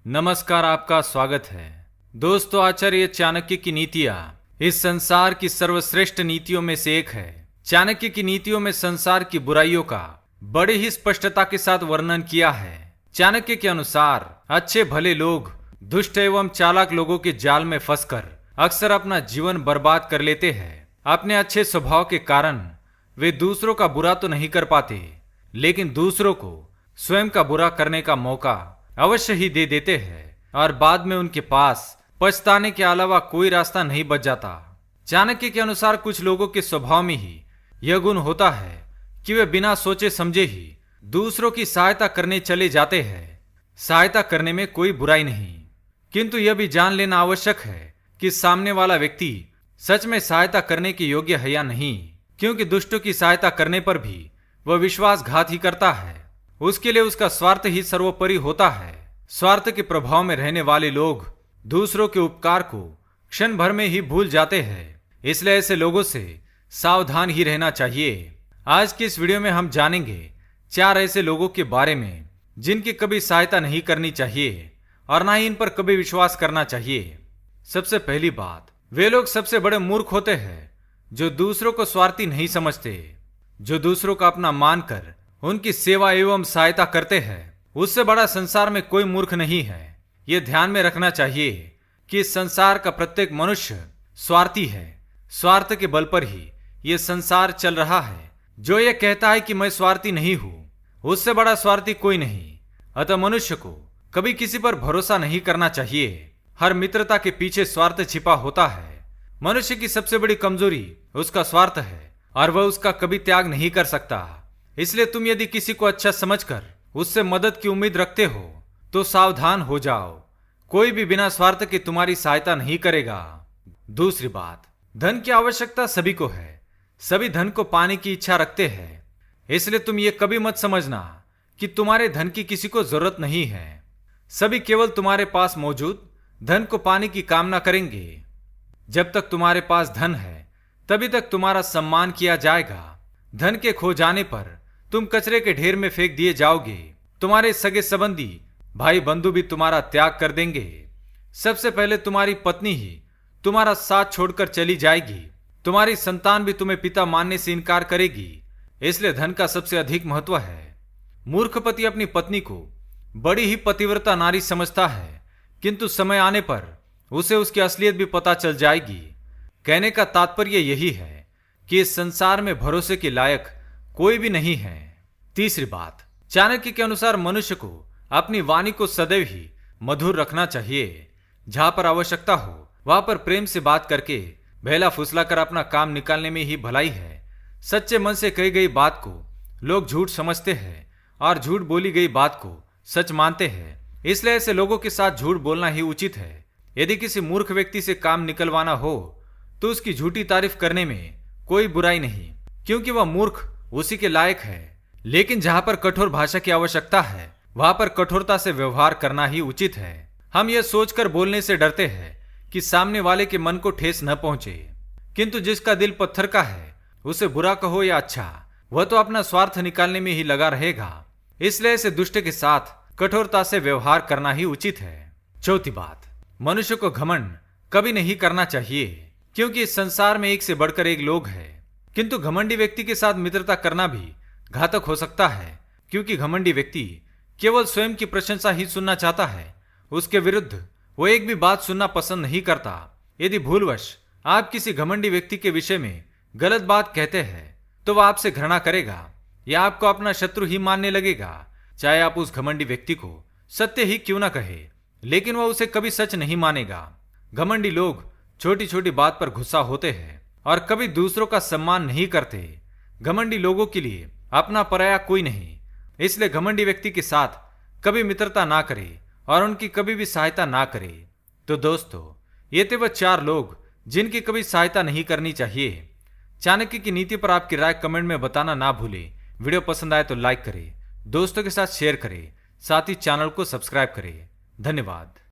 नमस्कार, आपका स्वागत है। दोस्तों, आचार्य चाणक्य की नीतियां इस संसार की सर्वश्रेष्ठ नीतियों में से एक है। चाणक्य की नीतियों में संसार की बुराइयों का बड़ी ही स्पष्टता के साथ वर्णन किया है। चाणक्य के अनुसार अच्छे भले लोग दुष्ट एवं चालाक लोगों के जाल में फंसकर अक्सर अपना जीवन बर्बाद कर लेते हैं। अपने अच्छे स्वभाव के कारण वे दूसरों का बुरा तो नहीं कर पाते, लेकिन दूसरों को स्वयं का बुरा करने का मौका अवश्य ही दे देते हैं और बाद में उनके पास पछताने के अलावा कोई रास्ता नहीं बच जाता। चाणक्य के अनुसार कुछ लोगों के स्वभाव में ही यह गुण होता है कि वे बिना सोचे समझे ही दूसरों की सहायता करने चले जाते हैं। सहायता करने में कोई बुराई नहीं, किंतु यह भी जान लेना आवश्यक है कि सामने वाला व्यक्ति सच में सहायता करने के योग्य है या नहीं, क्योंकि दुष्टों की सहायता करने पर भी वह विश्वासघात ही करता है। उसके लिए उसका स्वार्थ ही सर्वोपरि होता है। स्वार्थ के प्रभाव में रहने वाले लोग दूसरों के उपकार को क्षण भर में ही भूल जाते हैं, इसलिए ऐसे लोगों से सावधान ही रहना चाहिए। आज की इस वीडियो में हम जानेंगे 4 ऐसे लोगों के बारे में जिनकी कभी सहायता नहीं करनी चाहिए और ना ही इन पर कभी विश्वास करना चाहिए। सबसे पहली बात, वे लोग सबसे बड़े मूर्ख होते हैं जो दूसरों को स्वार्थी नहीं समझते। जो दूसरों का अपना मानकर उनकी सेवा एवं सहायता करते हैं, उससे बड़ा संसार में कोई मूर्ख नहीं है। यह ध्यान में रखना चाहिए कि इस संसार का प्रत्येक मनुष्य स्वार्थी है। स्वार्थ के बल पर ही यह संसार चल रहा है। जो यह कहता है कि मैं स्वार्थी नहीं हूं, उससे बड़ा स्वार्थी कोई नहीं। अतः मनुष्य को कभी किसी पर भरोसा नहीं करना चाहिए। हर मित्रता के पीछे स्वार्थ छिपा होता है। मनुष्य की सबसे बड़ी कमजोरी उसका स्वार्थ है और वह उसका कभी त्याग नहीं कर सकता। इसलिए तुम यदि किसी को अच्छा समझकर उससे मदद की उम्मीद रखते हो तो सावधान हो जाओ। कोई भी बिना स्वार्थ के तुम्हारी सहायता नहीं करेगा। दूसरी बात, धन की आवश्यकता सभी को है। सभी धन को पाने की इच्छा रखते हैं। इसलिए तुम ये कभी मत समझना कि तुम्हारे धन की किसी को जरूरत नहीं है। सभी केवल तुम्हारे पास मौजूद धन को पाने की कामना करेंगे। जब तक तुम्हारे पास धन है तभी तक तुम्हारा सम्मान किया जाएगा। धन के खो जाने पर तुम कचरे के ढेर में फेंक दिए जाओगे। तुम्हारे सगे संबंधी भाई बंधु भी तुम्हारा त्याग कर देंगे। सबसे पहले तुम्हारी पत्नी ही तुम्हारा साथ छोड़कर चली जाएगी। तुम्हारी संतान भी तुम्हें पिता मानने से इनकार करेगी। इसलिए धन का सबसे अधिक महत्व है। मूर्ख पति अपनी पत्नी को बड़ी ही पतिव्रता नारी समझता है, किंतु समय आने पर उसे उसकी असलियत भी पता चल जाएगी। कहने का तात्पर्य यही है कि इस संसार में भरोसे के लायक कोई भी नहीं है। तीसरी बात, चाणक्य के अनुसार मनुष्य को अपनी वाणी को सदैव ही मधुर रखना चाहिए। जहां पर आवश्यकता हो वहां पर प्रेम से बात करके बहला फुसलाकर अपना काम निकालने में ही भलाई है। सच्चे मन से कही गई बात को लोग झूठ समझते हैं और झूठ बोली गई बात को सच मानते हैं। इसलिए ऐसे लोगों के साथ झूठ बोलना ही उचित है। यदि किसी मूर्ख व्यक्ति से काम निकलवाना हो तो उसकी झूठी तारीफ करने में कोई बुराई नहीं, क्योंकि वह मूर्ख उसी के लायक है। लेकिन जहां पर कठोर भाषा की आवश्यकता है वहां पर कठोरता से व्यवहार करना ही उचित है। हम यह सोचकर बोलने से डरते हैं कि सामने वाले के मन को ठेस न पहुंचे, किंतु जिसका दिल पत्थर का है उसे बुरा कहो या अच्छा, वह तो अपना स्वार्थ निकालने में ही लगा रहेगा। इसलिए ऐसे दुष्ट के साथ कठोरता से व्यवहार करना ही उचित है। चौथी बात, मनुष्य को घमंड कभी नहीं करना चाहिए, क्योंकि इस संसार में एक से बढ़कर एक लोग हैं। किंतु घमंडी व्यक्ति के साथ मित्रता करना भी घातक हो सकता है, क्योंकि घमंडी व्यक्ति केवल स्वयं की प्रशंसा ही सुनना चाहता है। उसके विरुद्ध वो एक भी बात सुनना पसंद नहीं करता। यदि भूलवश आप किसी घमंडी व्यक्ति के विषय में गलत बात कहते हैं तो वह आपसे घृणा करेगा या आपको अपना शत्रु ही मानने लगेगा। चाहे आप उस घमंडी व्यक्ति को सत्य ही क्यों ना कहे, लेकिन वह उसे कभी सच नहीं मानेगा। घमंडी लोग छोटी छोटी बात पर गुस्सा होते हैं और कभी दूसरों का सम्मान नहीं करते। घमंडी लोगों के लिए अपना पराया कोई नहीं। इसलिए घमंडी व्यक्ति के साथ कभी मित्रता ना करे और उनकी कभी भी सहायता ना करे। तो दोस्तों, ये थे वह 4 लोग जिनकी कभी सहायता नहीं करनी चाहिए। चाणक्य की नीति पर आपकी राय कमेंट में बताना ना भूलें। वीडियो पसंद आए तो लाइक करें, दोस्तों के साथ शेयर करें, साथ ही चैनल को सब्सक्राइब करें। धन्यवाद।